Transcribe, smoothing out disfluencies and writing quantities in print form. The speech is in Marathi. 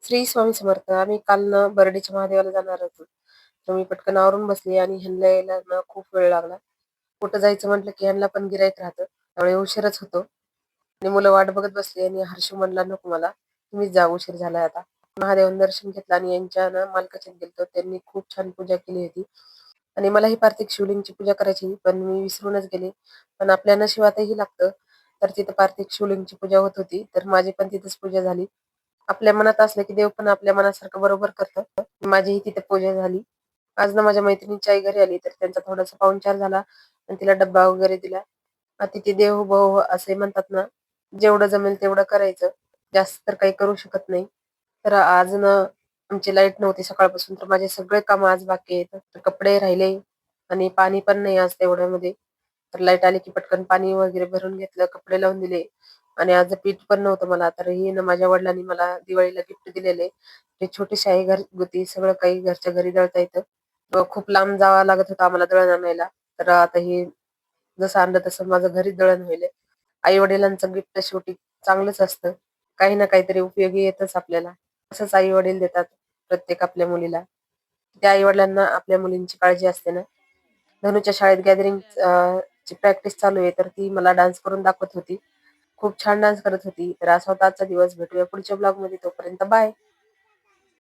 श्री स्वामी समर्थ. आम्ही काल ना बर्डीच्या महादेवाला जाणार होतो. तर मी पटकन आवरून बसली आणि ह्यांना यायला ना खूप वेळ लागला. कुठं जायचं म्हटलं की ह्यांना पण गिऱ्हाईक राहतं. त्यामुळे उशीरच होतो आणि मुलं वाट बघत बसली आणि हर्षू म्हणला, "नको मला, तुम्हीच जा, उशीर झालाय आता." महादेवाचं दर्शन घेतलं आणि यांच्या ना मालकाच्यात गेलतो. त्यांनी खूप छान पूजा केली होती आणि मलाही पार्थिक शिवलिंगची पूजा करायची, पण मी विसरूनच गेले. पण आपल्या नशिबातही लागतं. तर तिथं पार्थिक शिवलिंगची पूजा होत होती. तर माझी पण तिथंच पूजा झाली. आपल्या मनात असलं की देव पण आपल्या मनासारखं बरोबर करतं. माझीही तिथे पूजा झाली. आज ना माझ्या मैत्रिणीची आई घरी आली, तर त्यांचा थोडासा पाहुणचार झाला आणि तिला डब्बा वगैरे दिला. "अतिथी देवो भव" असे म्हणतात ना, जेवढं जमेल तेवढं करायचं. जास्त तर काही करू शकत नाही. तर आज ना आमची लाईट नव्हती सकाळपासून, तर माझे सगळे कामं आज बाकी आहेत. तर कपडे राहिले आणि पाणी पण नाही आज तेवढ्यामध्ये. तर लाईट आली की पटकन पाणी वगैरे भरून घेतलं, कपडे लावून दिले आणि आज पीठ पण नव्हतं मला. तर हे ना माझ्या वडिलांनी मला दिवाळीला गिफ्ट दिलेले. ते छोटीशी आहे घरगुती, सगळं काही घरच्या घरी दळता येतं. खूप लांब जावं लागत होतं आम्हाला दळण आणायला. तर आता हे जसं आणलं तसं माझं घरीच दळण होईल. आई-वडिलांचं गिफ्ट शेवटी चांगलंच असतं. काही ना काहीतरी उपयोगी येतच आपल्याला. असंच आई-वडील देतात प्रत्येक आपल्या मुलीला. त्या आई-वडिलांना आपल्या मुलींची काळजी असते ना. धनूच्या शाळेत गॅदरिंग ची प्रॅक्टिस चालू आहे, तर ती मला डान्स करून दाखवत होती. खूप छान डान्स करत होती. तर असा होता आजचा दिवस. भेटूया पुढच्या ब्लॉगमध्ये. तोपर्यंत बाय.